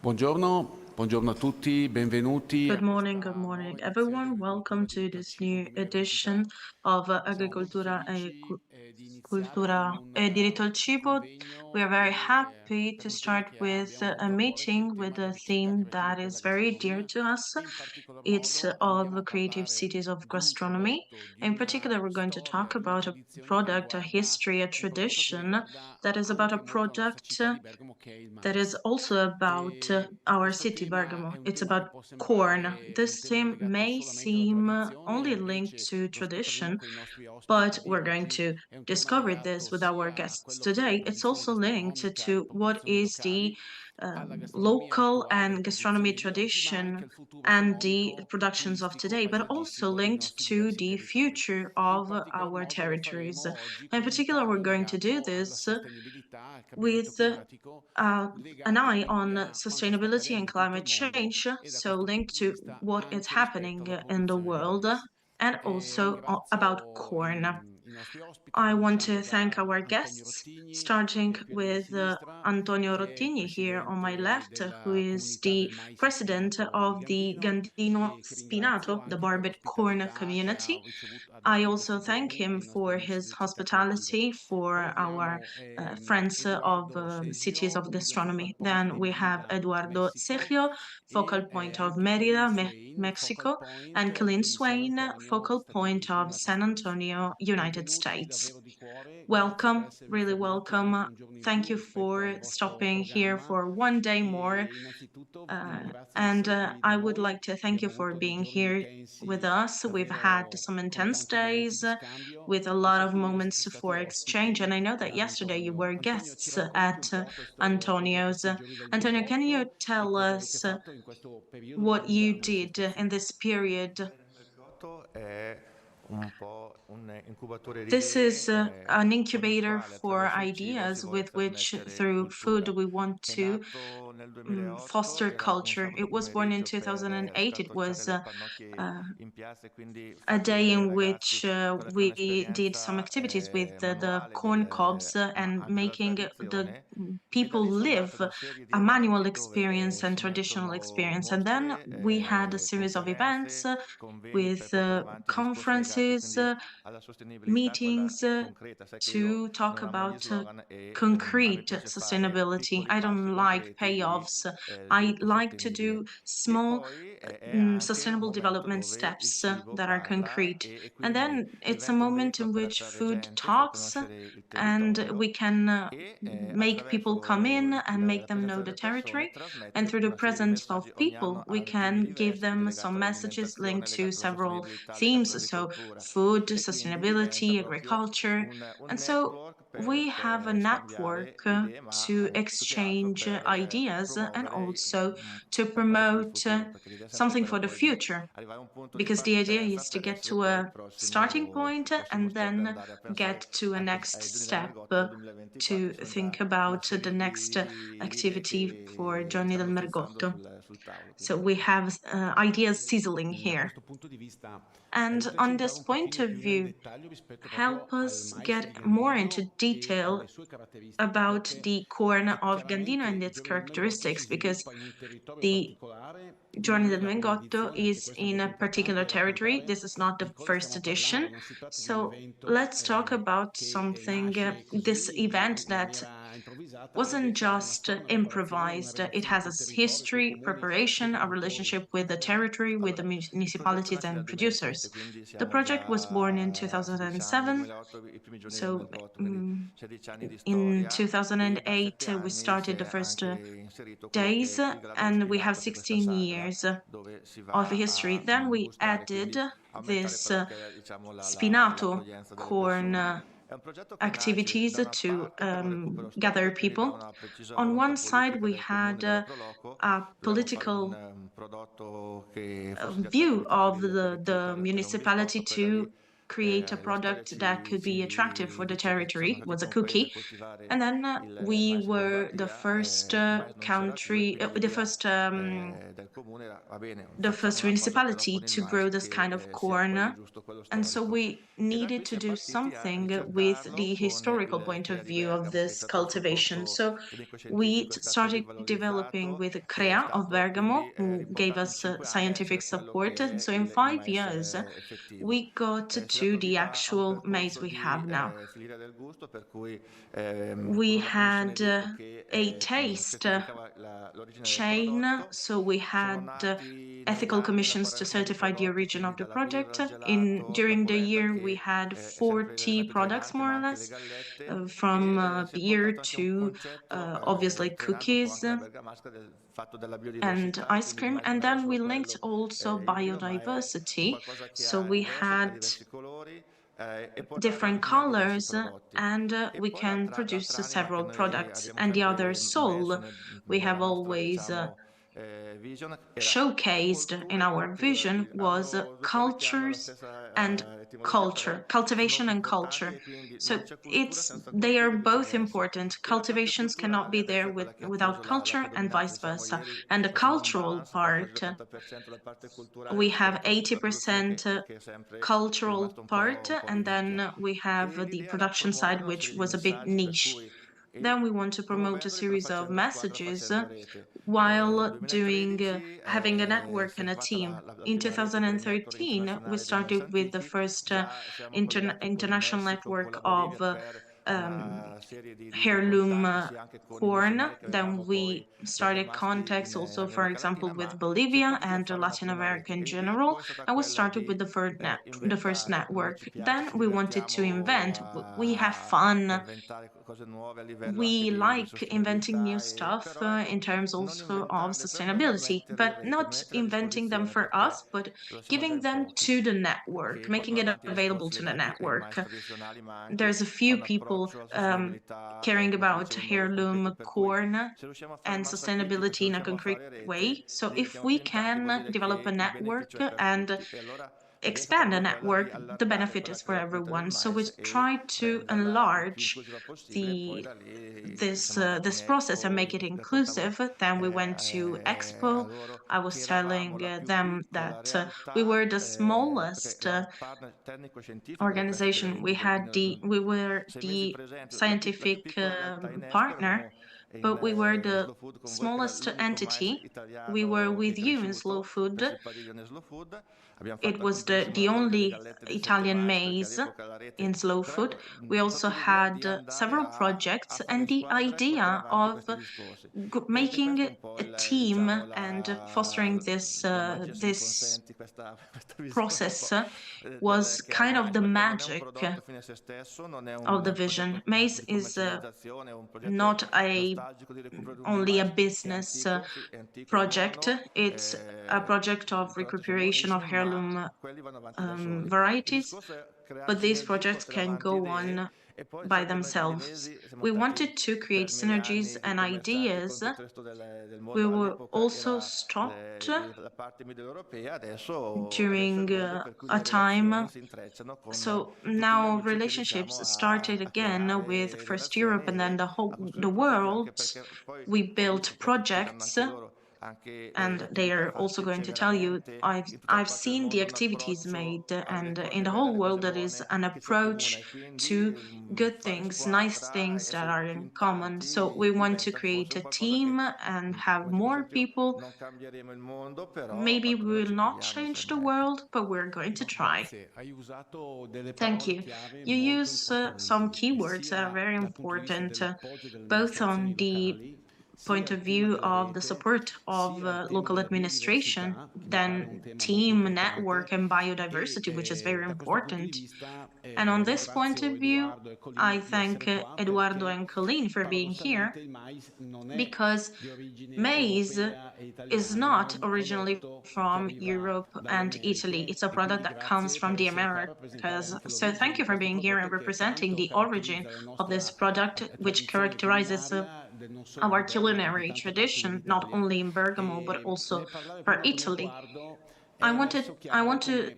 Buongiorno a tutti, benvenuti. Good morning, everyone. Welcome to this new edition of Agricoltura Cultura e Diritto al Cibo. We are very happy to start with a meeting with a theme that is very dear to us. It's of creative cities of gastronomy. In particular, we're going to talk about a product, a history, a tradition that is about a product that is also about our city, Bergamo. It's about corn. This theme may seem only linked to tradition, but we're going to discover this with our guests today. It's also linked to what is the local and gastronomy tradition and the productions of today, but also linked to the future of our territories. In particular, we're going to do this with an eye on sustainability and climate change, so linked to what is happening in the world, and also about corn. I want to thank our guests, starting with Antonio Rottigni here on my left, who is the president of the Gandino Spinato, the barbed corn community. I also thank him for his hospitality for our friends of cities of gastronomy. Then we have Eduardo Sergio, focal point of Merida, Mexico, and Colleen Swain, focal point of San Antonio, United States. Welcome, really welcome. Thank you for stopping here for one day more. And I would like to thank you for being here with us. We've had some intense days with a lot of moments for exchange. And I know that yesterday you were guests at Antonio's. Antonio, can you tell us what you did in this period? This is an incubator for ideas with which, through food, we want to foster culture. It was born in 2008. It was a day in which we did some activities with the corn cobs and making the people live a manual experience and traditional experience. And then we had a series of events with conferences, meetings to talk about concrete sustainability. I don't like payoffs. I like to do small sustainable development steps that are concrete. And then it's a moment in which food talks and we can make people come in and make them know the territory. And through the presence of people, we can give them some messages linked to several themes. So food, sustainability, agriculture. And so we have a network to exchange ideas and also to promote something for the future, because the idea is to get to a starting point and then get to a next step to think about the next activity for Giorni del Mergotto. So we have ideas sizzling here. And on this point of view, help us get more into detail about the corn of Gandino and its characteristics, because the Giorni del Mengotto is in a particular territory. This is not the first edition. So let's talk about something, this event that wasn't just improvised. It has a history, preparation, a relationship with the territory, with the municipalities and producers. The project was born in 2007. So in 2008, we started the first days, and we have 16 years of history. Then we added this spinato corn activities to gather people. On one side, we had a political view of the municipality to create a product that could be attractive for the territory. It was a cookie. And then we were the first country, the first municipality to grow this kind of corn. And so we needed to do something with the historical point of view of this cultivation. So we started developing with Crea of Bergamo, who gave us scientific support. And so in 5 years, we got to the actual maize we have now. We had a taste chain, so we had ethical commissions to certify the origin of the product. During the year, we had 40 products, more or less, from beer to obviously cookies and ice cream. And then we linked also biodiversity. So we had different colors, and we can produce several products. And the other soul we have always showcased in our vision was cultures and cultivation and culture. So they are both important. Cultivations cannot be there without culture and vice versa. And the cultural part, we have 80% cultural part, and then we have the production side, which was a bit niche. Then we want to promote a series of messages while having a network and a team. In 2013, we started with the first international network of heirloom corn. Then we started contacts also, for example, with Bolivia and Latin America in general. And we started with the first network. Then we wanted to invent. We have fun. We like inventing new stuff in terms also of sustainability, but not inventing them for us, but giving them to the network, making it available to the network. There's a few people caring about heirloom corn and sustainability in a concrete way. So if we can develop a network and expand a network, the benefit is for everyone. So we try to enlarge this process and make it inclusive. Then we went to Expo. I was telling them that we were the smallest organization. We were the scientific partner, but we were the smallest entity. We were with you in Slow Food. It was the only Italian maize in Slow Food. We also had several projects, and the idea of making a team and fostering this process was kind of the magic of the vision. Mais is not only a business project. It's a project of recuperation of heirloom varieties, but these projects can go on by themselves. We wanted to create synergies and ideas. We were also stopped during a time. So now relationships started again with first Europe and then the world. We built projects, and they are also going to tell you, I've seen the activities made, and in the whole world there is an approach to good things, nice things that are in common. So we want to create a team and have more people. Maybe we will not change the world, but we're going to try. Thank you. You use some keywords that are very important, both on the point of view of the support of local administration, then team, network, and biodiversity, which is very important. And on this point of view, I thank Eduardo and Colleen for being here, because maize is not originally from Europe and Italy. It's a product that comes from the Americas. So thank you for being here and representing the origin of this product, which characterizes our culinary tradition, not only in Bergamo, but also for Italy. I want to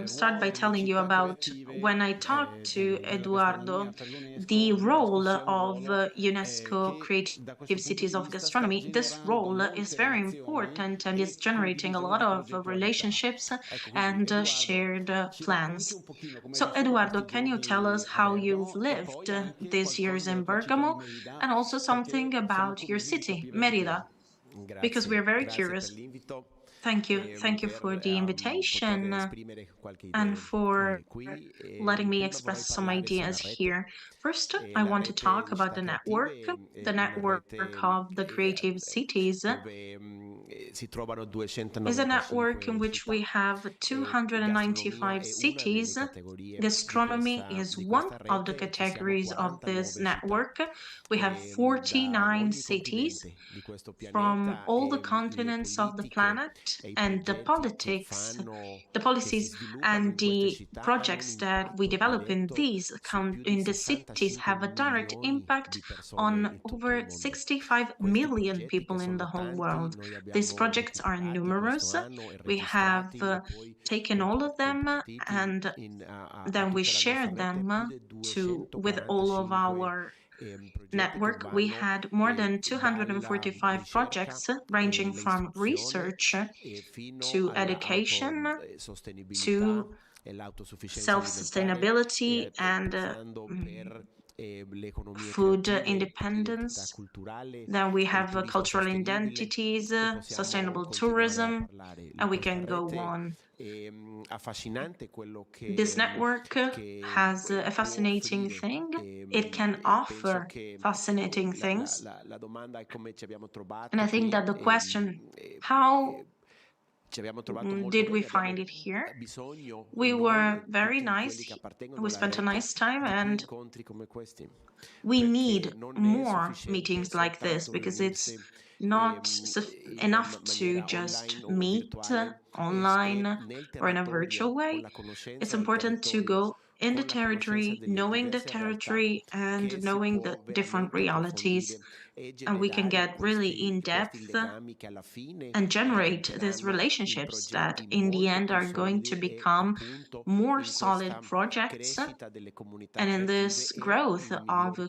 start by telling you about when I talked to Eduardo, the role of UNESCO Creative Cities of Gastronomy. This role is very important and is generating a lot of relationships and shared plans. So, Eduardo, can you tell us how you've lived these years in Bergamo and also something about your city, Merida? Because we're very curious. Thank you. Thank you for the invitation and for letting me express some ideas here. First, I want to talk about the network of the creative cities is a network in which we have 295 cities. Gastronomy is one of the categories of this network. We have 49 cities from all the continents of the planet, and the policies and the projects that we develop in in the cities have a direct impact on over 65 million people in the whole world. These projects are numerous. We have taken all of them and then we share them with all of our network. We had more than 245 projects ranging from research to education to self-sustainability and food independence. Then we have cultural identities, sustainable tourism, and we can go on. This network has a fascinating thing. It can offer fascinating things. And I think that the question, how did we find it here? We were very nice. We spent a nice time, and we need more meetings like this because it's not enough to just meet online or in a virtual way. It's important to go in the territory, knowing the territory and knowing the different realities. And we can get really in depth and generate these relationships that in the end are going to become more solid projects. And in this growth of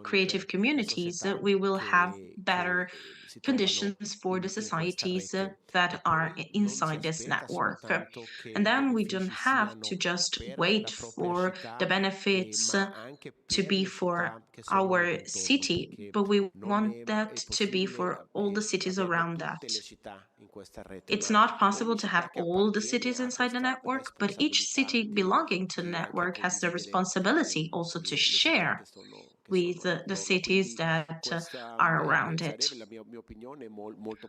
creative communities, we will have better conditions for the societies that are inside this network. And then we don't have to just wait for the benefits to be for our city, but we want that to be for all the cities around that. It's not possible to have all the cities inside the network, but each city belonging to the network has the responsibility also to share with the cities that are around it.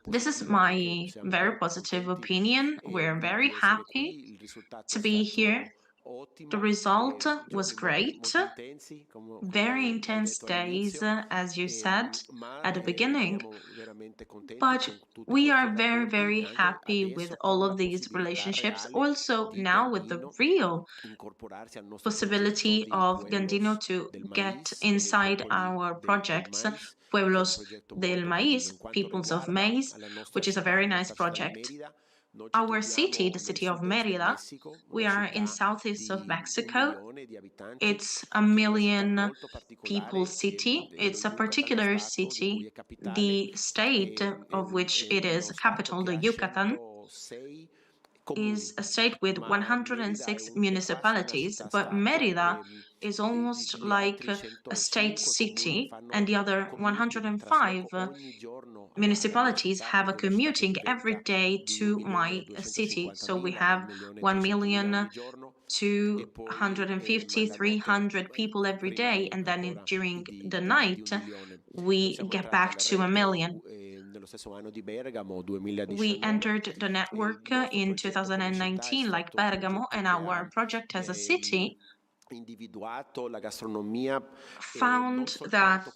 This is my very positive opinion. We're very happy to be here. The result was great. Very intense days, as you said at the beginning. But we are very, very happy with all of these relationships. Also, now with the real possibility of Gandino to get inside our projects, Pueblos del Mais, Peoples of Mais, which is a very nice project. Our city, the city of Merida, we are in southeast of Mexico. It's a million people city. It's a particular city, the state of which it is a capital, the Yucatan, is a state with 106 municipalities, but Merida is almost like a state city, and the other 105 municipalities have a commuting every day to my city. So we have 1 million 250, 300 people every day, and then during the night, we get back to a million. We entered the network in 2019, like Bergamo, and our project as a city found that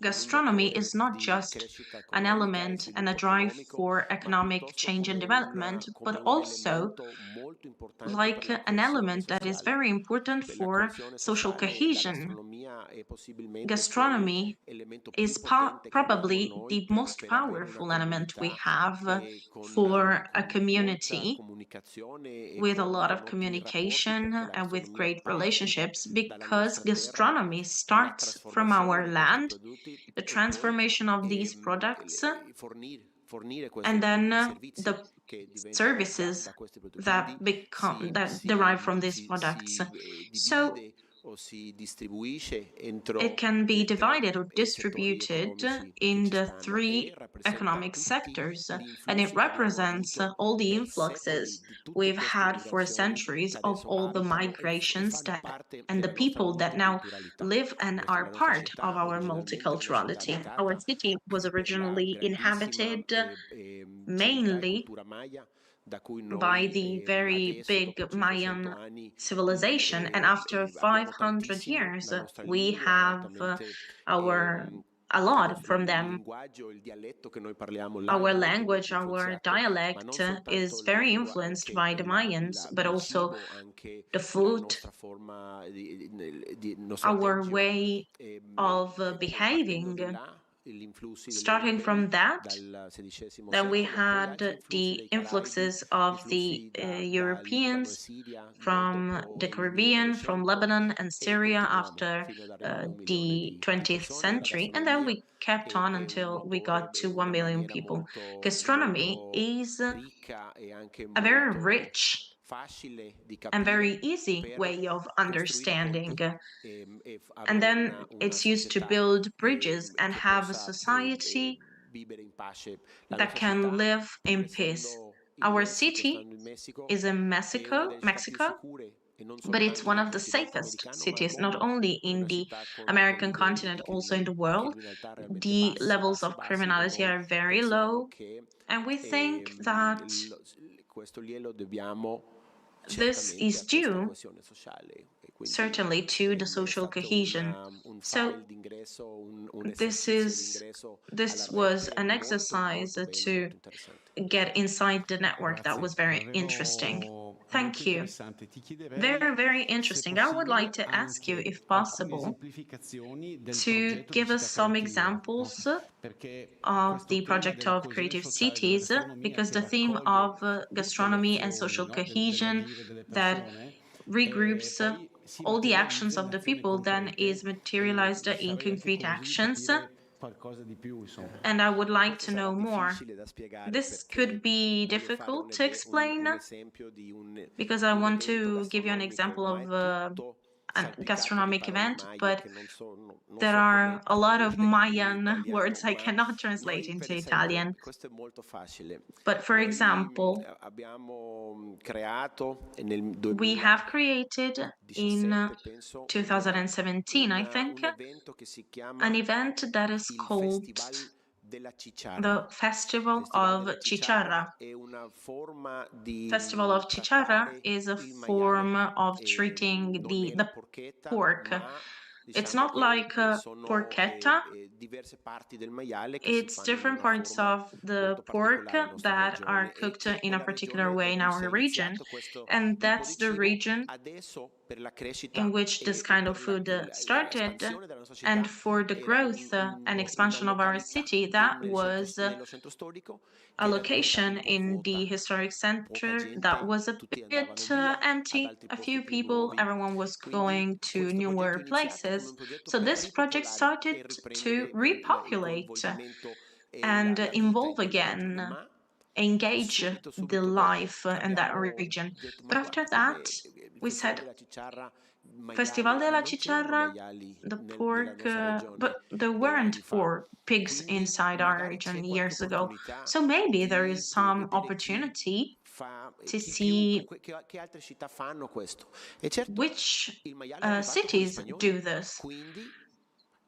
gastronomy is not just an element and a drive for economic change and development, but also like an element that is very important for social cohesion. Gastronomy is probably the most powerful element we have for a community with a lot of communication and with great relationships, because gastronomy starts from our land, the transformation of these products, and then the services that derive from these products. So it can be divided or distributed in the three economic sectors, and it represents all the influxes we've had for centuries of all the migrations and the people that now live and are part of our multiculturality. Our city was originally inhabited mainly by the very big Mayan civilization. And after 500 years, we have a lot from them. Our language, our dialect is very influenced by the Mayans, but also the food, our way of behaving. Starting from that, then we had the influxes of the Europeans from the Caribbean, from Lebanon and Syria after the 20th century, and then we kept on until we got to 1 million people. Gastronomy is a very rich and very easy way of understanding. And then it's used to build bridges and have a society that can live in peace. Our city is in Mexico, but it's one of the safest cities, not only in the American continent, also in the world. The levels of criminality are very low, and we think that this is due certainly to the social cohesion. So this was an exercise to get inside the network that was very interesting. Thank you. Very, very interesting. I would like to ask you, if possible, to give us some examples of the project of creative cities, because the theme of gastronomy and social cohesion that regroups all the actions of the people then is materialized in concrete actions. And I would like to know more. This could be difficult to explain because I want to give you an example of a gastronomic event, but there are a lot of Mayan words I cannot translate into Italian. But for example, we have created in 2017, I think, an event that is called the Festival of Chicharra. Festival of Chicharra is a form of treating the pork. It's not like porchetta. It's different parts of the pork that are cooked in a particular way in our region, and that's the region in which this kind of food started. And for the growth and expansion of our city, that was a location in the historic center that was a bit empty. A few people, everyone was going to newer places. So this project started to repopulate and involve again, engage the life in that region. But after that, we said, Festival de la Chicharra, the pork, but there weren't four pigs inside our region years ago. So maybe there is some opportunity to see which cities do this.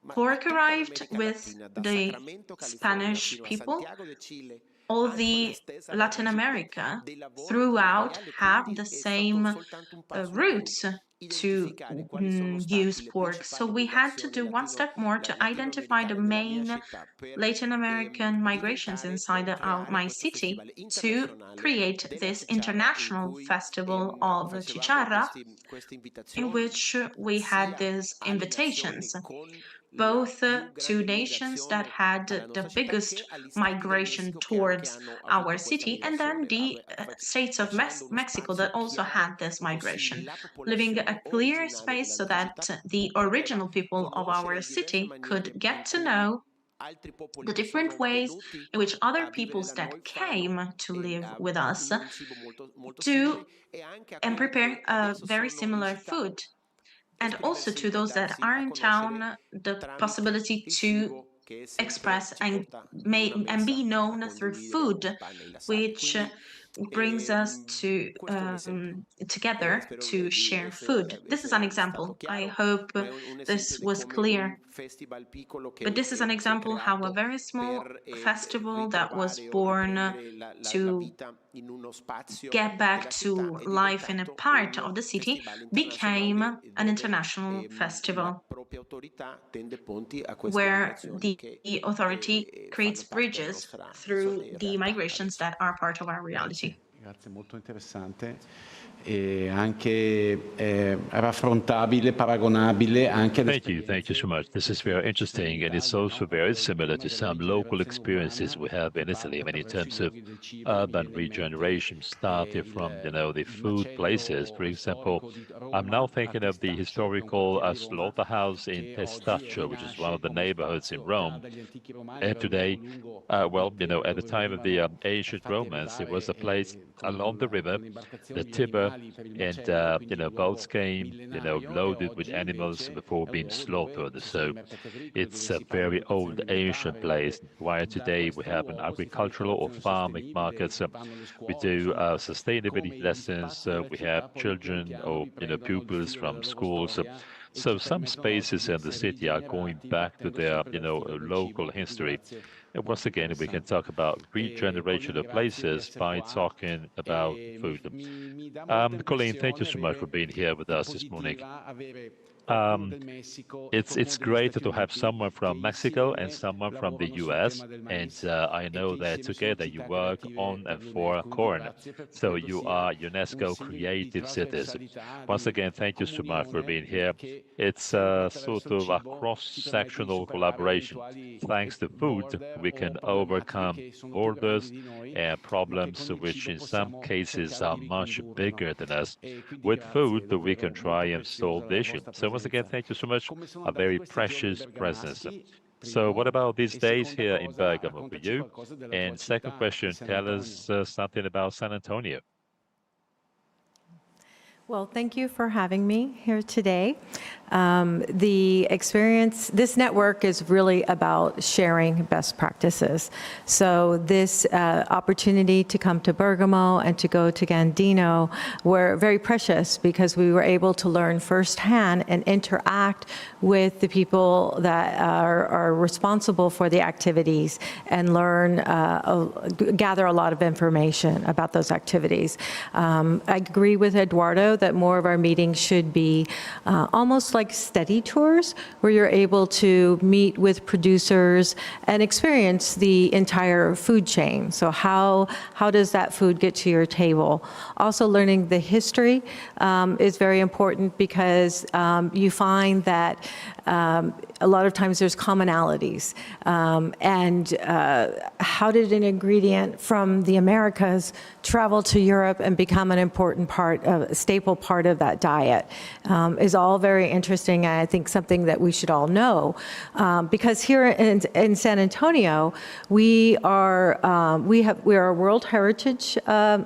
Pork arrived with the Spanish people. All the Latin America throughout have the same roots. to use pork. So we had to do one step more to identify the main Latin American migrations inside my city to create this international festival of chicharra, in which we had these invitations, both to nations that had the biggest migration towards our city, and then the states of Mexico that also had this migration, leaving a clear space so that the original people of our city could get to know the different ways in which other peoples that came to live with us do and prepare a very similar food, and also to those that are in town the possibility to express and be known through food, which brings us to together to share food. This is an example. I hope this was clear. But this is an example how a very small festival that was born to get back to life in a part of the city became an international festival where the authority creates bridges through the migrations that are part of our reality. Grazie, molto interessante e anche raffrontabile, paragonabile anche. Thank you so much. This is very interesting, and it's also very similar to some local experiences we have in Italy. I mean, in terms of urban regeneration, starting from the food places. For example, I'm now thinking of the historical slaughterhouse in Testaccio, which is one of the neighborhoods in Rome. And today, well, at the time of the ancient Romans, it was a place along the river, the Tiber, and boats came, loaded with animals before being slaughtered. So it's a very old ancient place. While today we have an agricultural or farming markets, we do sustainability lessons. We have children or pupils from schools. So some spaces in the city are going back to their local history. And once again, we can talk about regeneration of places by talking about food. Colleen, thank you so much for being here with us this morning. It's great to have someone from Mexico and someone from the US, and I know that together you work on and for corn, so you are UNESCO Creative Cities. Once again, thank you so much for being here. It's sort of a cross-sectional collaboration. Thanks to food, we can overcome borders and problems which in some cases are much bigger than us. With food, we can try and solve the issue. So once again, thank you so much. A very precious presence. So what about these days here in Bergamo for you? And second question, tell us something about San Antonio. Well, thank you for having me here today. The experience, this network is really about sharing best practices. So this opportunity to come to Bergamo and to go to Gandino were very precious because we were able to learn firsthand and interact with the people that are responsible for the activities and learn, gather a lot of information about those activities. I agree with Eduardo that more of our meetings should be almost like study tours, where you're able to meet with producers and experience the entire food chain. So how does that food get to your table? Also learning the history is very important because you find that a lot of times there's commonalities. And how did an ingredient from the Americas travel to Europe and become an important part, a staple part of that diet, is all very interesting, and I think something that we should all know. Because here in San Antonio, we are a World Heritage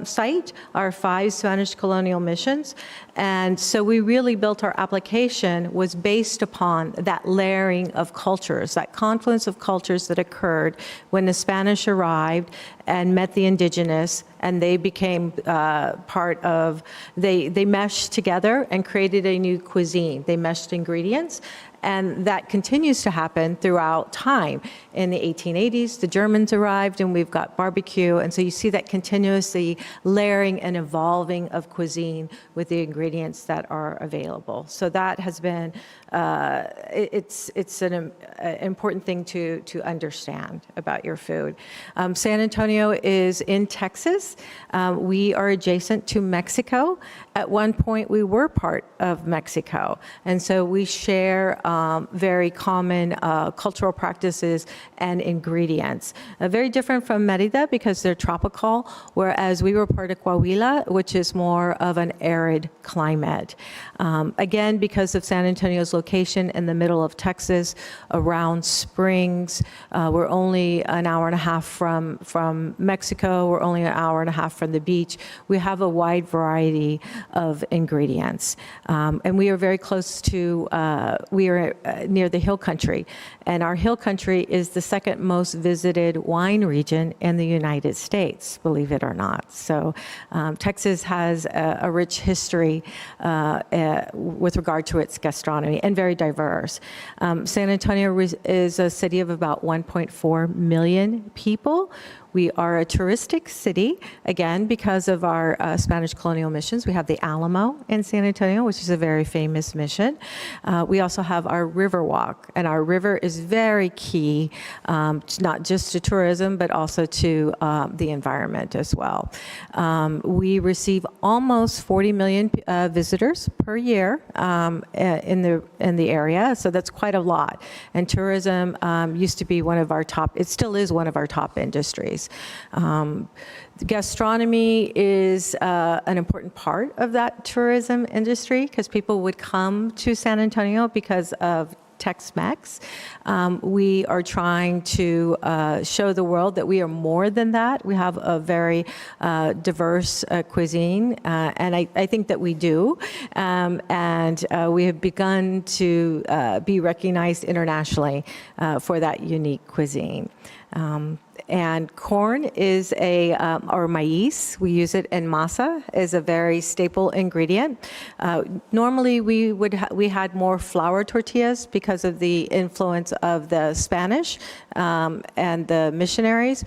site, our 5 Spanish colonial missions, and so we really built our application was based upon that layering of cultures, that confluence of cultures that occurred when the Spanish arrived and met the indigenous, and they became part of, they meshed together and created a new cuisine. They meshed ingredients, And that continues to happen throughout time. In the 1880s, the Germans arrived and we've got barbecue. And so you see that continuously layering and evolving of cuisine with the ingredients that are available. So that has been, it's an important thing to understand about your food. San Antonio is in Texas. We are adjacent to Mexico. At one point, we were part of Mexico. And so we share very common cultural practices and ingredients. Very different from Merida because they're tropical, whereas we were part of Coahuila, which is more of an arid climate. Again, because of San Antonio's location in the middle of Texas, around springs, we're only an hour and a half from Mexico, we're only an hour and a half from the beach. We have a wide variety of ingredients. And we are very close to, we are near the Hill Country. And our Hill Country is the second most visited wine region in the United States, believe it or not. So Texas has a rich history with regard to its gastronomy and very diverse. San Antonio is a city of about 1.4 million people. We are a touristic city, again, because of our Spanish colonial missions. We have the Alamo in San Antonio, which is a very famous mission. We also have our river walk, and our river is very key, not just to tourism, but also to the environment as well. We receive almost 40 million visitors per year in the area, so that's quite a lot. And tourism used to be one of our top, it still is one of our top industries. Gastronomy is an important part of that tourism industry because people would come to San Antonio because of Tex-Mex. We are trying to show the world that we are more than that. We have a very diverse cuisine, and I think that we do. And we have begun to be recognized internationally for that unique cuisine. And corn is or mais, we use it in masa, is a very staple ingredient. Normally we had more flour tortillas because of the influence of the Spanish and the missionaries,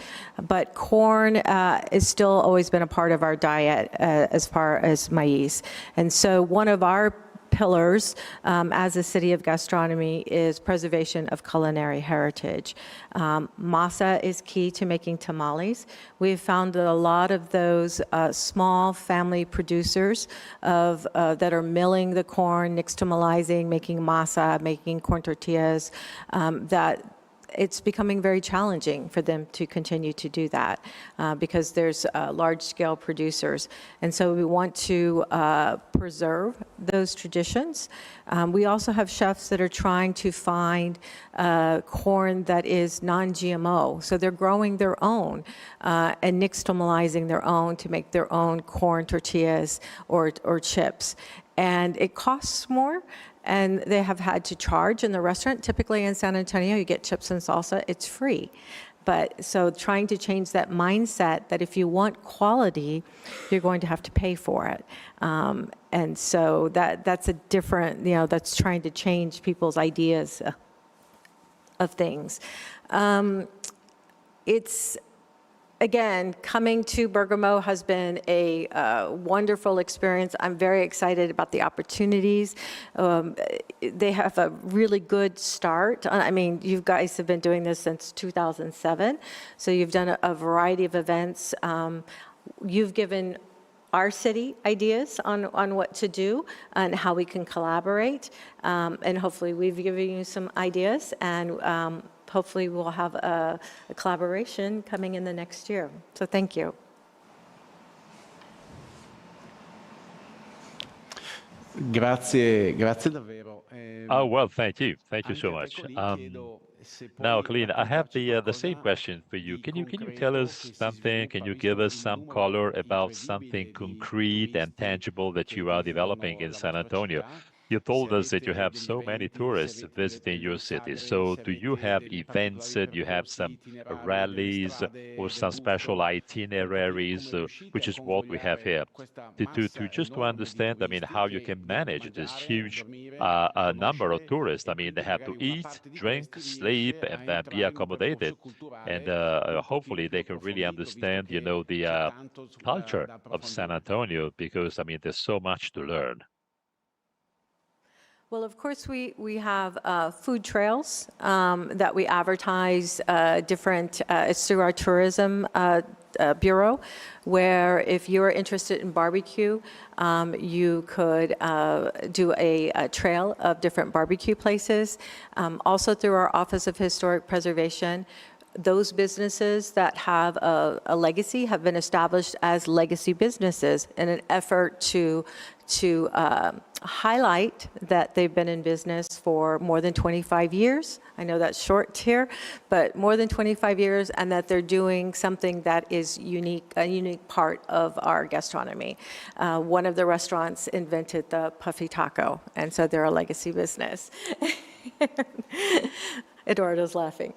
but corn has still always been a part of our diet as far as mais. And so one of our pillars as a city of gastronomy is preservation of culinary heritage. Masa is key to making tamales. We've found that a lot of those small family producers that are milling the corn, nixtamalizing, making masa, making corn tortillas, that it's becoming very challenging for them to continue to do that because there's large-scale producers. And so we want to preserve those traditions. We also have chefs that are trying to find corn that is non-GMO. So they're growing their own and nixtamalizing their own to make their own corn tortillas or chips. And it costs more, and they have had to charge in the restaurant. Typically in San Antonio, you get chips and salsa, it's free. But so trying to change that mindset that if you want quality, you're going to have to pay for it. And so that's a different, that's trying to change people's ideas of things. Again, coming to Bergamo has been a wonderful experience. I'm very excited about the opportunities. They have a really good start. I mean, you guys have been doing this since 2007, so you've done a variety of events. You've given our city ideas on what to do and how we can collaborate, and hopefully we've given you some ideas, and hopefully we'll have a collaboration coming in the next year. So thank you. Grazie davvero. Oh, well, thank you. Thank you so much. Now, Colleen, I have the same question for you. Can you tell us something? Can you give us some color about something concrete and tangible that you are developing in San Antonio? You told us that you have so many tourists visiting your city. So do you have events? Do you have some rallies or some special itineraries, which is what we have here? To just to understand, I mean, how you can manage this huge number of tourists. I mean, they have to eat, drink, sleep, and then be accommodated. And hopefully they can really understand, the culture of San Antonio, because, I mean, there's so much to learn. Well, of course, we have food trails that we advertise it's through our tourism bureau, where if you're interested in barbecue, you could do a trail of different barbecue places. Also through our Office of Historic Preservation, those businesses that have a legacy have been established as legacy businesses in an effort to highlight that they've been in business for more than 25 years. I know that's short here, but more than 25 years, and that they're doing something that is unique, a unique part of our gastronomy. One of the restaurants invented the puffy taco, and so they're a legacy business. Eduardo's laughing.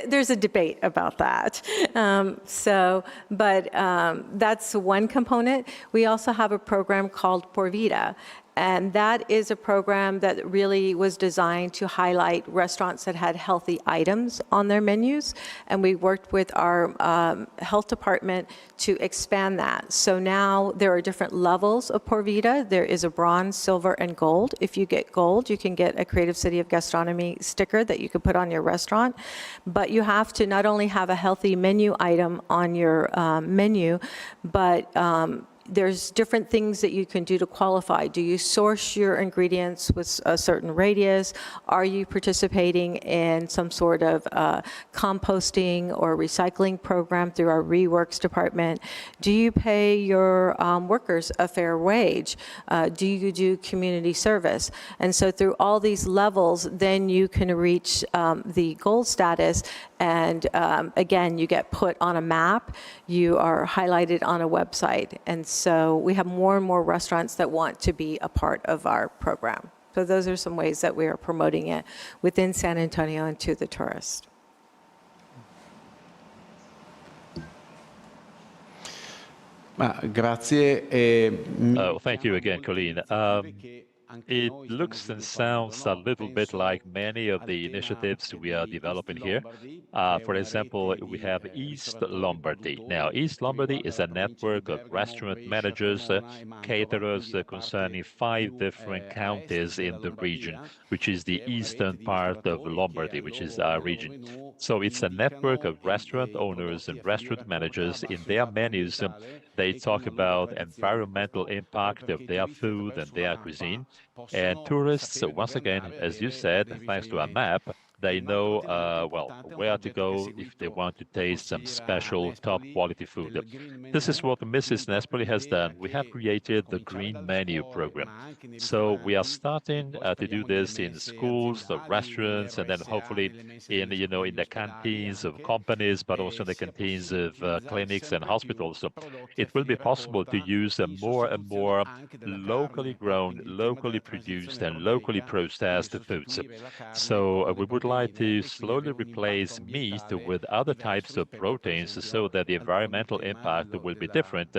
There's a debate about that. That's one component. We also have a program called Por Vida, and that is a program that really was designed to highlight restaurants that had healthy items on their menus. And we worked with our health department to expand that. So now there are different levels of Por Vida. There is a bronze, silver, and gold. If you get gold, you can get a Creative City of Gastronomy sticker that you can put on your restaurant. But you have to not only have a healthy menu item on your menu, but there's different things that you can do to qualify. Do you source your ingredients with a certain radius? Are you participating in some sort of composting or recycling program through our Reworks department? Do you pay your workers a fair wage? Do you do community service? And so through all these levels, then you can reach the gold status. And again, you get put on a map, you are highlighted on a website. And so we have more and more restaurants that want to be a part of our program. So those are some ways that we are promoting it within San Antonio and to the tourist. Grazie. Oh, thank you again, Colleen. It looks and sounds a little bit like many of the initiatives we are developing here. For example, we have East Lombardy. Now, East Lombardy is a network of restaurant managers, caterers concerning 5 different counties in the region, which is the eastern part of Lombardy, which is our region. So it's a network of restaurant owners and restaurant managers. In their menus, they talk about environmental impact of their food and their cuisine. And tourists, once again, as you said, thanks to a map, they know, where to go if they want to taste some special top quality food. This is what Mrs. Nespoli has done. We have created the Green Menu program. So we are starting to do this in schools, the restaurants, and then hopefully in the canteens of companies, but also in the canteens of clinics and hospitals. So it will be possible to use more and more locally grown, locally produced, and locally processed foods. So we would like to slowly replace meat with other types of proteins so that the environmental impact will be different.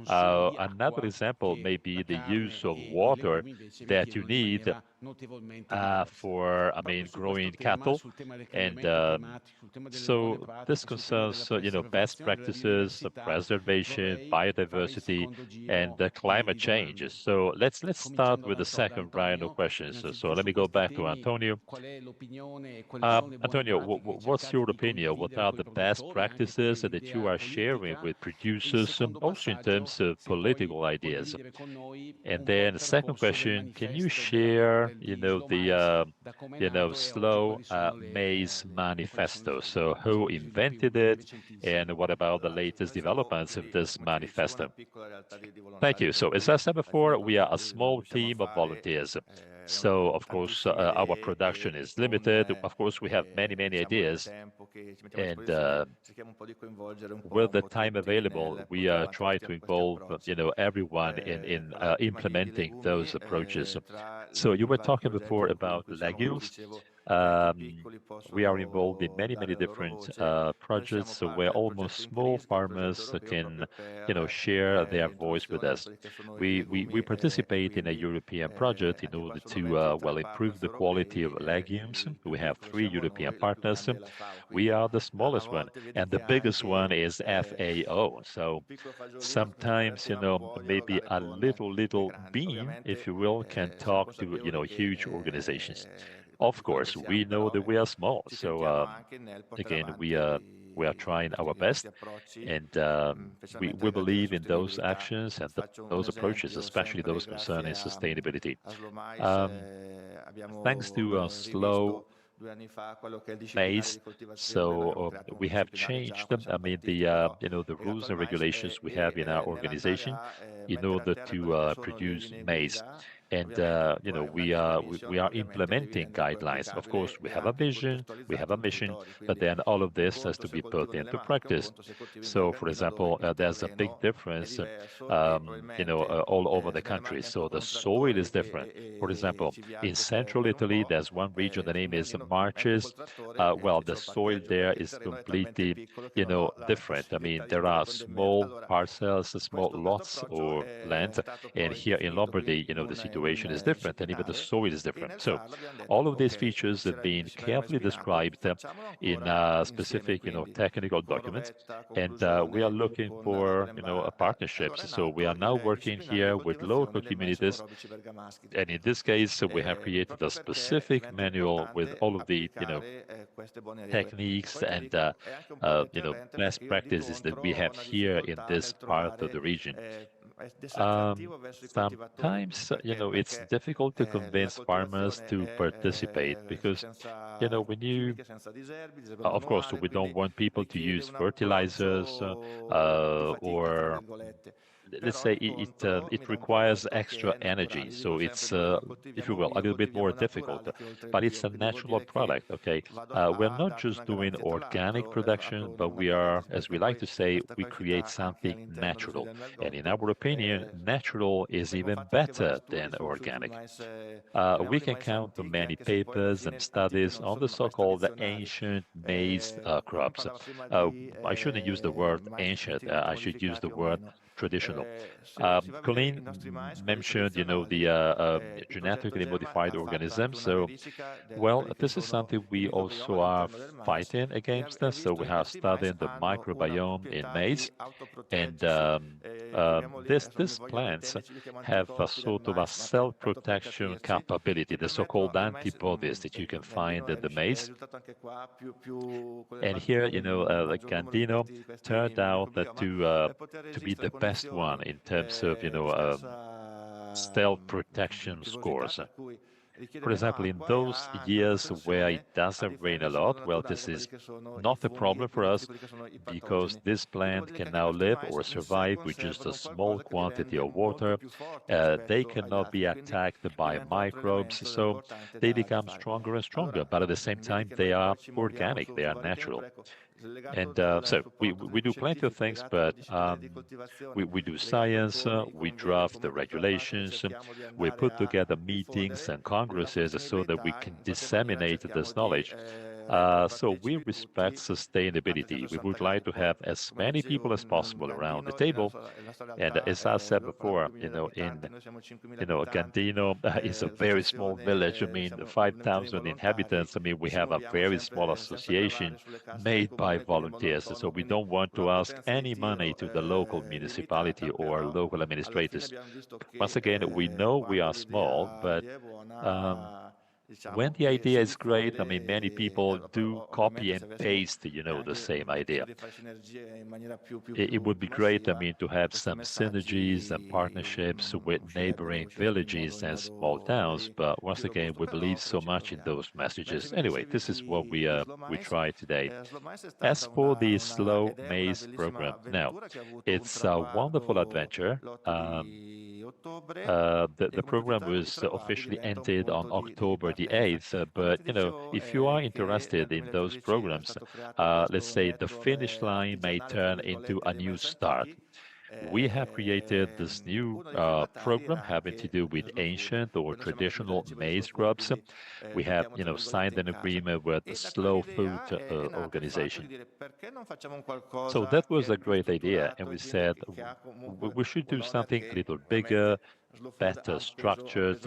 Another example may be the use of water that you need for, growing cattle. And so this concerns, best practices, preservation, biodiversity, and climate change. So let's start with the second round of questions. So let me go back to Antonio. Antonio, what's your opinion? What are the best practices that you are sharing with producers, also in terms of political ideas? And then the second question, can you share, the slow Mais manifesto? So who invented it, and what about the latest developments of this manifesto? Thank you. So as I said before, we are a small team of volunteers. So, of course, our production is limited. Of course, we have many, many ideas. And with the time available, we try to involve, everyone in implementing those approaches. So you were talking before about legumes. Um, we are involved in many, many different projects, so where almost small farmers can, share their voice with us. We participate in a European project in order to, improve the quality of legumes. We have 3 European partners. We are the smallest one, and the biggest one is FAO. So sometimes, maybe a little bean, if you will, can talk to, huge organizations. Of course, we know that we are small. So again, we are trying our best, and we believe in those actions and those approaches, especially those concerning sustainability. Um, Thanks to slow Mais. So we have changed them. I mean, the rules and regulations we have in our organization in order to produce maize. And we are implementing guidelines. Of course, we have a vision, we have a mission, but then all of this has to be put into practice. So, for example, there's a big difference, all over the country. So the soil is different. For example, in central Italy, there's one region, the name is Marches. Well, the soil there is completely, different. I mean, there are small parcels, small lots or land, and here in Lombardy, the situation is different, and even the soil is different. So, all of these features have been carefully described in specific, technical documents, and we are looking for, partnerships. So we are now working here with local communities, and in this case, we have created a specific manual with all of the, techniques and best practices that we have here in this part of the region. Sometimes, it's difficult to convince farmers to participate because, when you, of course, we don't want people to use fertilizers or let's say it requires extra energy, so it's if you will a little bit more difficult, but it's a natural product. Okay, we're not just doing organic production, but we are, as we like to say, we create something natural, and in our opinion, natural is even better than organic. We can count on many papers and studies on the so-called ancient maize crops. I shouldn't use the word ancient, I should use the word traditional. Colleen mentioned, the genetically modified organisms. So, well, this is something we also are fighting against. So we are studying the microbiome in maize, and these plants have a sort of a self-protection capability, the so-called antibodies that you can find in the maize. And here, like Gandino turned out that to be the best one in terms of, self-protection scores. For example, in those years where it doesn't rain a lot, well, this is not a problem for us because this plant can now live or survive with just a small quantity of water. They cannot be attacked by microbes, so they become stronger and stronger, but at the same time, they are organic, they are natural. And so we do plenty of things, but we do science, we draft the regulations, we put together meetings and congresses so that we can disseminate this knowledge. So we respect sustainability. We would like to have as many people as possible around the table. And as I said before, Gandino is a very small village. I mean, 5,000 inhabitants. I mean, we have a very small association made by volunteers. So we don't want to ask any money to the local municipality or local administrators. Once again, we know we are small, but when the idea is great, I mean, many people do copy and paste, the same idea. It would be great, I mean, to have some synergies and partnerships with neighboring villages and small towns. But once again, we believe so much in those messages. Anyway, this is what we try today. As for the Slow Maize program, now, it's a wonderful adventure. The program was officially ended on October the 8th, but if you are interested in those programs, let's say the finish line may turn into a new start. We have created this new program having to do with ancient or traditional maize crops. We have, signed an agreement with the Slow Food Organization. So that was a great idea, and we said we should do something a little bigger, better structured.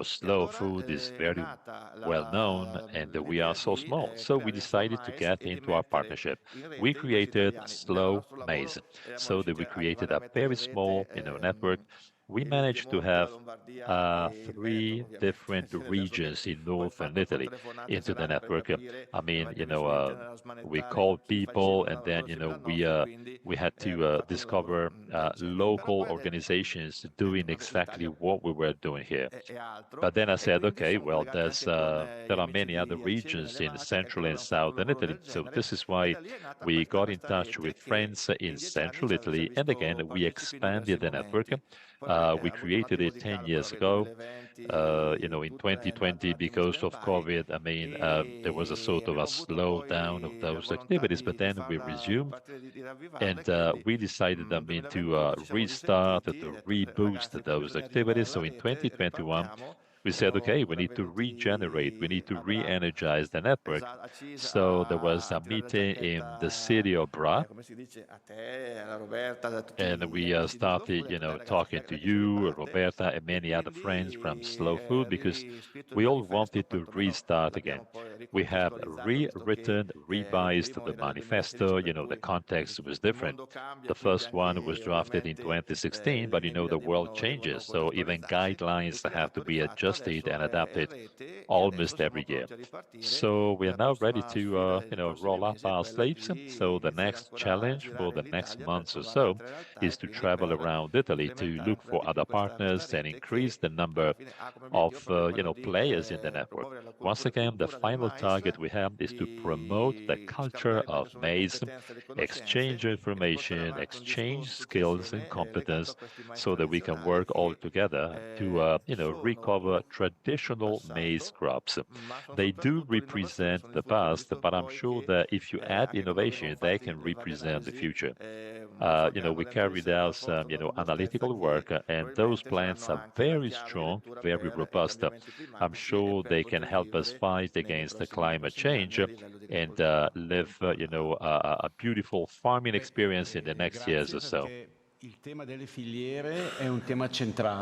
Slow food is very well known, and we are so small. So we decided to get into our partnership. We created Slow Maize, so that we created a very small, network. We managed to have three different regions in northern Italy into the network. I mean, we called people, and then we had to discover local organizations doing exactly what we were doing here. But then I said, okay, well, there are many other regions in central and southern Italy. So this is why we got in touch with friends in central Italy. And again, we expanded the network. We created it 10 years ago. In 2020, because of COVID, I mean, there was a sort of a slowdown of those activities, but then we resumed. And we decided, I mean, to restart, to reboost those activities. So in 2021, we said, okay, we need to regenerate, we need to re-energize the network. So there was a meeting in the city of Bra, and we started, talking to you, Roberta, and many other friends from Slow Food, because we all wanted to restart again. We have rewritten, revised the manifesto. The context was different. The first one was drafted in 2016, but the world changes, so even guidelines have to be adjusted and adapted almost every year. So we are now ready to, roll up our sleeves. So the next challenge for the next months or so is to travel around Italy to look for other partners and increase the number of, players in the network. Once again, the final target we have is to promote the culture of maize, exchange information, exchange skills and competence, so that we can work all together to, recover traditional maize crops. They do represent the past, but I'm sure that if you add innovation, they can represent the future. We carried out some, analytical work, and those plants are very strong, very robust. I'm sure they can help us fight against the climate change and live, a beautiful farming experience in the next years or so.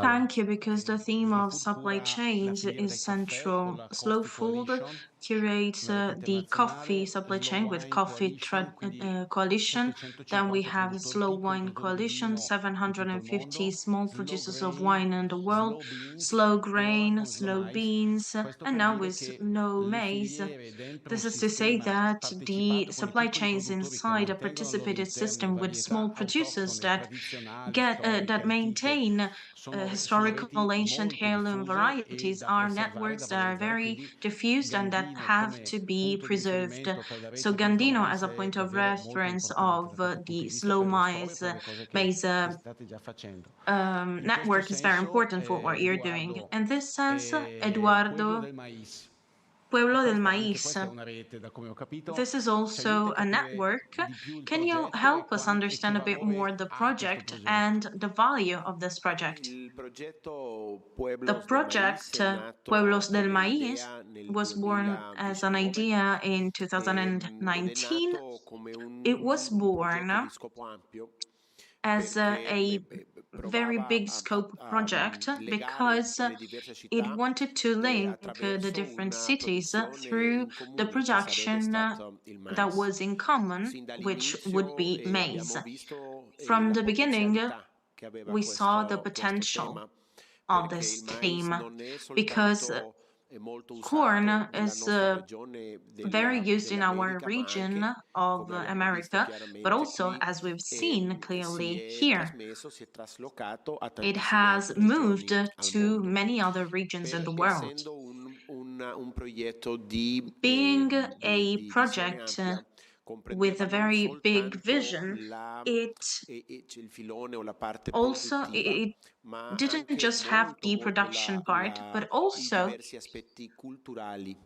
Thank you, because the theme of supply chains is central. Slow Food curates the coffee supply chain with Coffee Coalition. Then we have Slow Wine Coalition, 750 small producers of wine in the world, Slow Grain, Slow Beans, and now with Slow Maize. This is to say that the supply chains inside a participated system with small producers that maintain historical ancient heirloom varieties are networks that are very diffused and that have to be preserved. So Gandino, as a point of reference of the slow maize network, is very important for what you're doing. In this sense, Eduardo, Pueblo del Maíz, this is also a network. Can you help us understand a bit more the project and the value of this project? The project Pueblos del Maíz was born as an idea in 2019. It was born as a very big scope project because it wanted to link the different cities through the production that was in common, which would be maize. From the beginning, we saw the potential of this theme because corn is very used in our region of America, but also, as we've seen clearly here, it has moved to many other regions in the world. Being a project with a very big vision, it also it didn't just have the production part, but also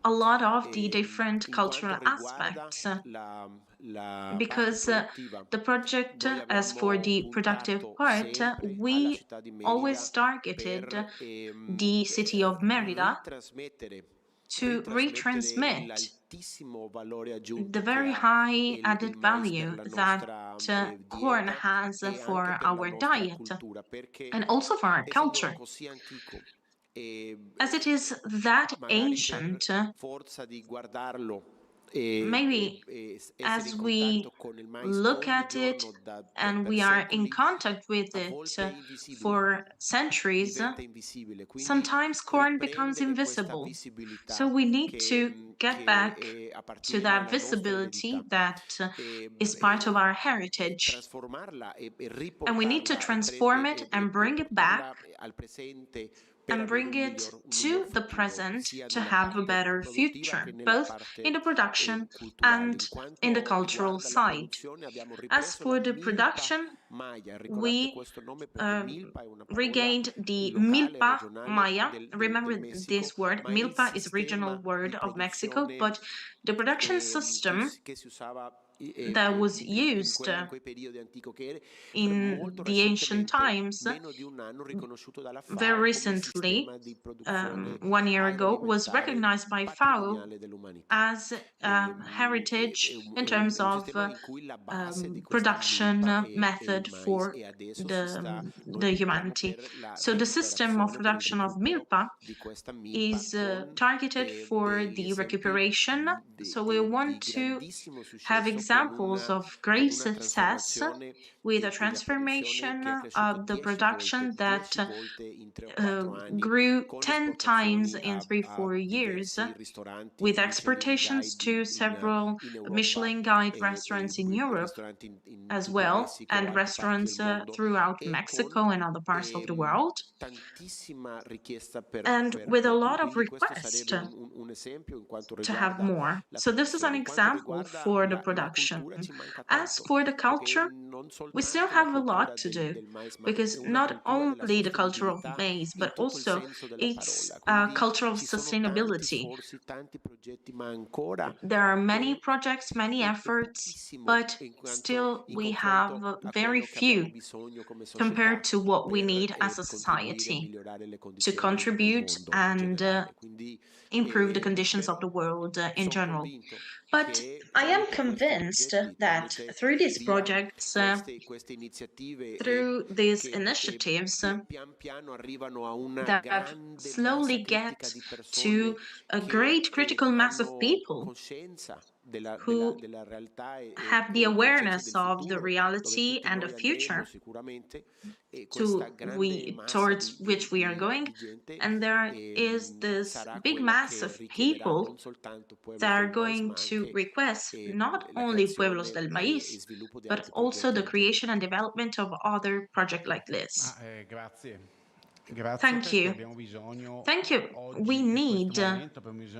a lot of the different cultural aspects. Because the project, as for the productive part, we always targeted the city of Merida to retransmit the very high added value that corn has for our diet and also for our culture. As it is that ancient, maybe as we look at it and we are in contact with it for centuries, sometimes corn becomes invisible. So we need to get back to that visibility that is part of our heritage. And we need to transform it and bring it back and bring it to the present to have a better future, both in the production and in the cultural side. As for the production, we regained the milpa maya. Remember this word, milpa is a regional word of Mexico, but the production system that was used in the ancient times very recently, 1 year ago, was recognized by FAO as heritage in terms of production method for the humanity. So the system of production of milpa is targeted for the recuperation. So we want to have examples of great success with a transformation of the production that grew 10 times in 3-4 years, with exportations to several Michelin Guide restaurants in Europe as well, and restaurants throughout Mexico and other parts of the world, and with a lot of requests to have more. So this is an example for the production. As for the culture, we still have a lot to do, because not only the culture of maize, but also its cultural sustainability. There are many projects, many efforts, but still we have very few compared to what we need as a society to contribute and improve the conditions of the world in general. But I am convinced that through these projects, through these initiatives, that slowly get to a great critical mass of people who have the awareness of the reality and the future towards which we are going. And there is this big mass of people that are going to request not only Pueblos del Maíz, but also the creation and development of other projects like this. Thank you. Thank you. We need,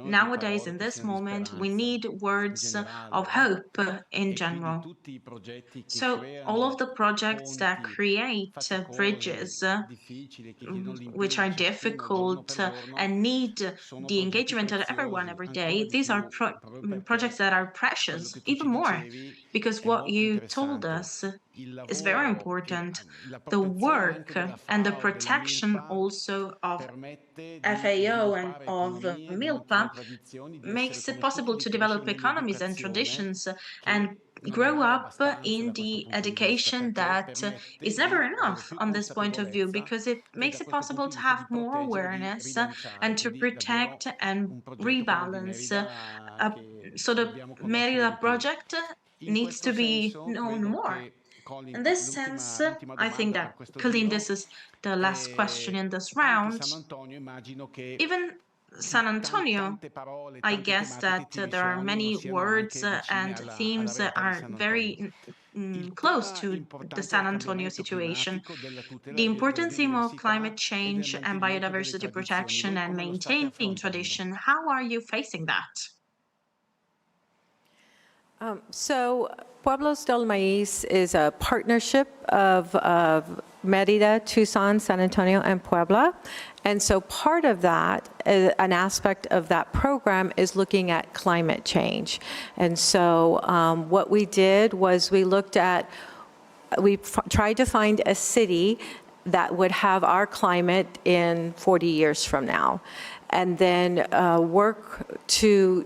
nowadays, in this moment, we need words of hope in general. So all of the projects that create bridges, which are difficult and need the engagement of everyone every day, these are projects that are precious, even more, because what you told us is very important. The work and the protection also of FAO and of MILPA makes it possible to develop economies and traditions and grow up in the education that is never enough on this point of view, because it makes it possible to have more awareness and to protect and rebalance. So the Merida project needs to be known more. In this sense, I think that, Colleen, this is the last question in this round. Even San Antonio, I guess that there are many words and themes that are very close to the San Antonio situation. The important theme of climate change and biodiversity protection and maintaining tradition, how are you facing that? So Pueblos del Maíz is a partnership of Mérida, Tucson, San Antonio, and Puebla. And so part of that, an aspect of that program is looking at climate change. And so what we did was we tried to find a city that would have our climate in 40 years from now, and then work to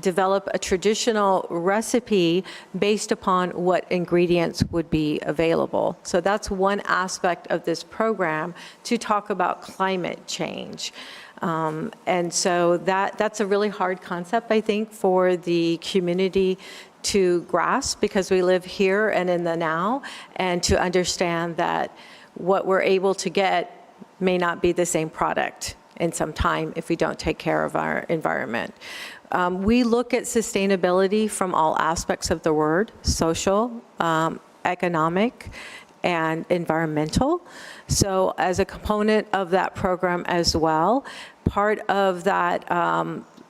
develop a traditional recipe based upon what ingredients would be available. So that's one aspect of this program, to talk about climate change. And so that's a really hard concept, I think, for the community to grasp, because we live here and in the now, and to understand that what we're able to get may not be the same product in some time if we don't take care of our environment. We look at sustainability from all aspects of the word: social, economic, and environmental. So as a component of that program as well, part of that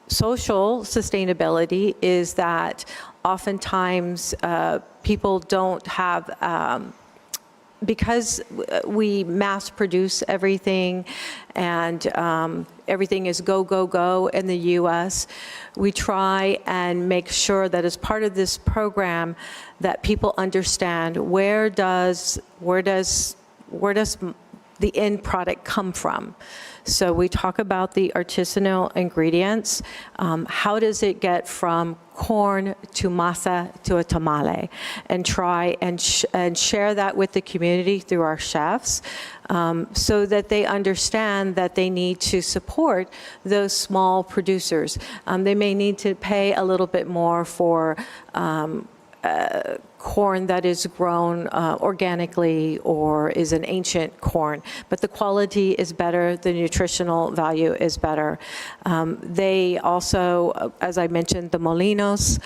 social sustainability is that oftentimes people don't have, because we mass produce everything and everything is go, go, go in the US, we try and make sure that as part of this program that people understand where does the end product come from. So we talk about the artisanal ingredients. How does it get from corn to masa to a tamale? And try and share that with the community through our chefs, so that they understand that they need to support those small producers. They may need to pay a little bit more for corn that is grown organically or is an ancient corn, but the quality is better, the nutritional value is better. They also, as I mentioned, the molinos,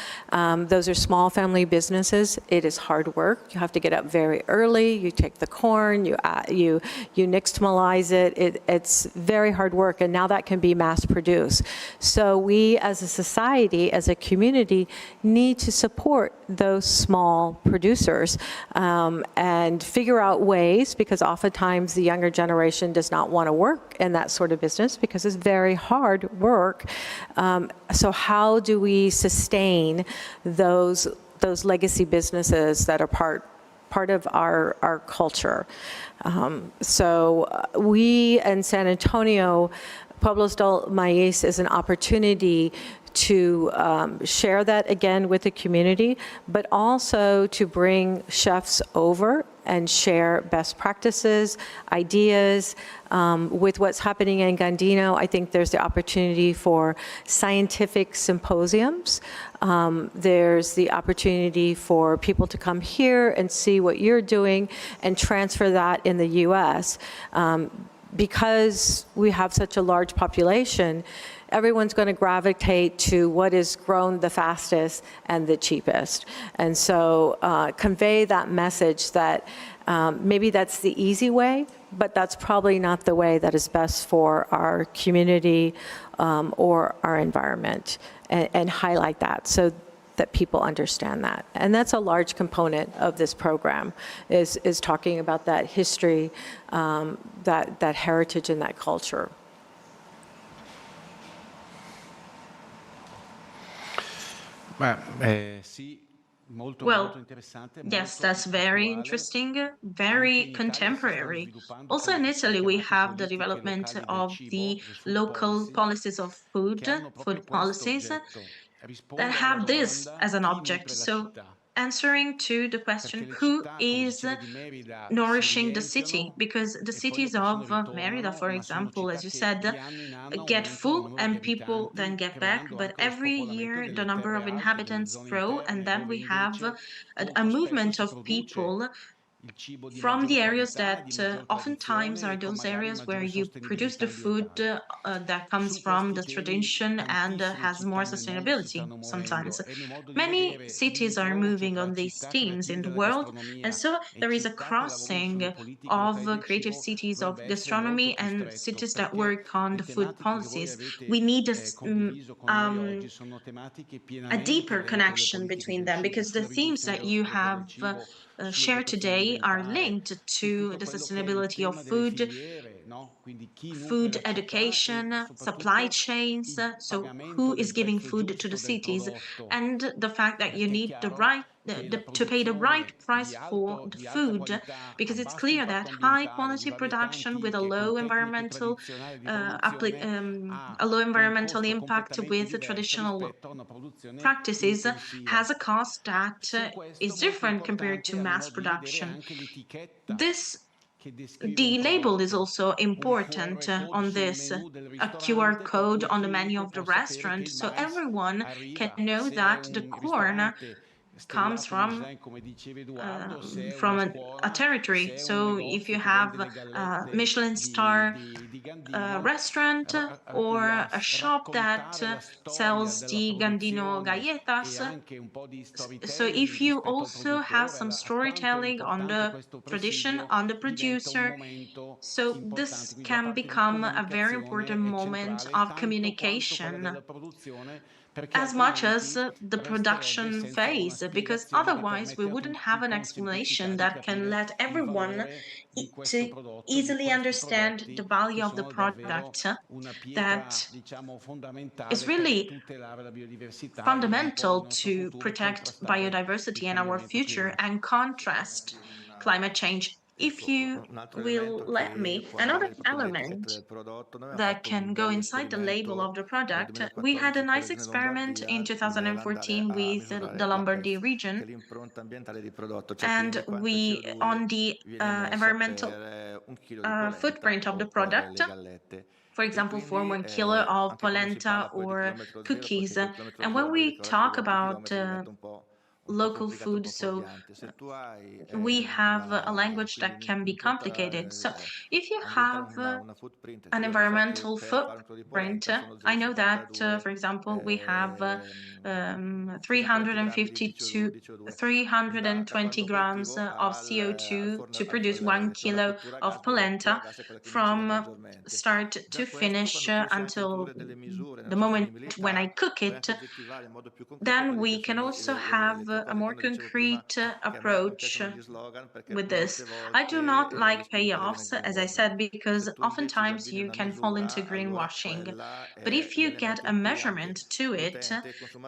those are small family businesses. It is hard work. You have to get up very early. You take the corn, you nixtamalize it. It's very hard work, and now that can be mass produced. So we as a society, as a community, need to support those small producers and figure out ways, because oftentimes the younger generation does not want to work in that sort of business because it's very hard work. So how do we sustain those legacy businesses that are part of our culture? So we in San Antonio, Pueblos del Maíz is an opportunity to share that again with the community, but also to bring chefs over and share best practices, ideas. With what's happening in Gandino, I think there's the opportunity for scientific symposiums. There's the opportunity for people to come here and see what you're doing and transfer that in the US. Because we have such a large population, everyone's going to gravitate to what is grown the fastest and the cheapest. And so convey that message that maybe that's the easy way, but that's probably not the way that is best for our community or our environment, and highlight that so that people understand that. And that's a large component of this program, is talking about that history, that heritage and that culture. Well, yes, that's very interesting, very contemporary. Also in Italy, we have the development of the local policies of food policies that have this as an object. So answering to the question, who is nourishing the city? Because the cities of Merida, for example, as you said, get full and people then get back. But every year, the number of inhabitants grow, and then we have a movement of people from the areas that oftentimes are those areas where you produce the food that comes from the tradition and has more sustainability sometimes. Many cities are moving on these themes in the world, and so there is a crossing of creative cities of gastronomy and cities that work on the food policies. We need a deeper connection between them because the themes that you have shared today are linked to the sustainability of food, food education, supply chains. So who is giving food to the cities, and the fact that you need to pay the right price for the food, because it's clear that high quality production with a low environmental impact with traditional practices has a cost that is different compared to mass production. The label is also important on this, a QR code on the menu of the restaurant, so everyone can know that the corn comes from a territory. So if you have a Michelin star restaurant or a shop that sells the Gandino galletas, so if you also have some storytelling on the tradition, on the producer, so this can become a very important moment of communication as much as the production phase, because otherwise we wouldn't have an explanation that can let everyone to easily understand the value of the product that is really fundamental to protect biodiversity and our future and contrast climate change. If you will let me, another element that can go inside the label of the product, we had a nice experiment in 2014 with the Lombardy region, and we, on the environmental footprint of the product, for example, for 1 kilo of polenta or cookies. And when we talk about local food, so we have a language that can be complicated. So if you have an environmental footprint, I know that, for example, we have 350 to 320 grams of CO2 to produce 1 kilo of polenta from start to finish until the moment when I cook it. Then we can also have a more concrete approach with this. I do not like payoffs, as I said, because oftentimes you can fall into greenwashing. But if you get a measurement to it,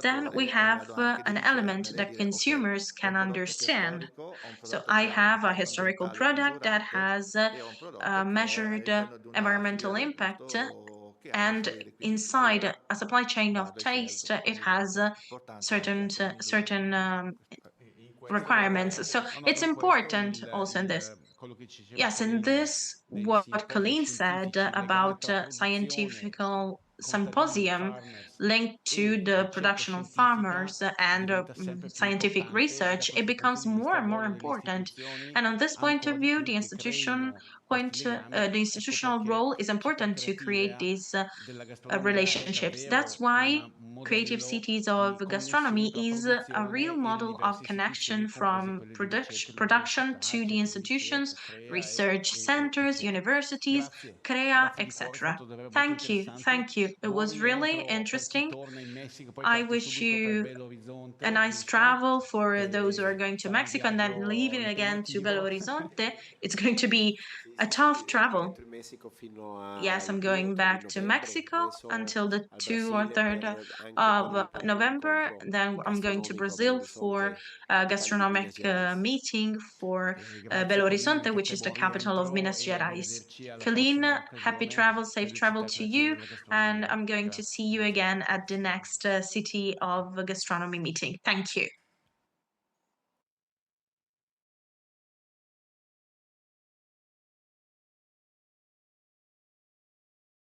then we have an element that consumers can understand. So I have a historical product that has measured environmental impact, and inside a supply chain of taste, it has certain requirements. So it's important also in this. Yes, and this, what Colleen said about scientific symposium linked to the production of farmers and scientific research, it becomes more and more important. And on this point of view, the institutional role is important to create these relationships. That's why Creative Cities of Gastronomy is a real model of connection from production to the institutions, research centers, universities, CREA, etc. Thank you. Thank you. It was really interesting. I wish you a nice travel for those who are going to Mexico and then leaving again to Belo Horizonte. It's going to be a tough travel. Yes, I'm going back to Mexico until the 2 or 3rd of November. Then I'm going to Brazil for a gastronomic meeting for Belo Horizonte, which is the capital of Minas Gerais. Colleen, happy travel, safe travel to you. And I'm going to see you again at the next City of Gastronomy meeting. Thank you.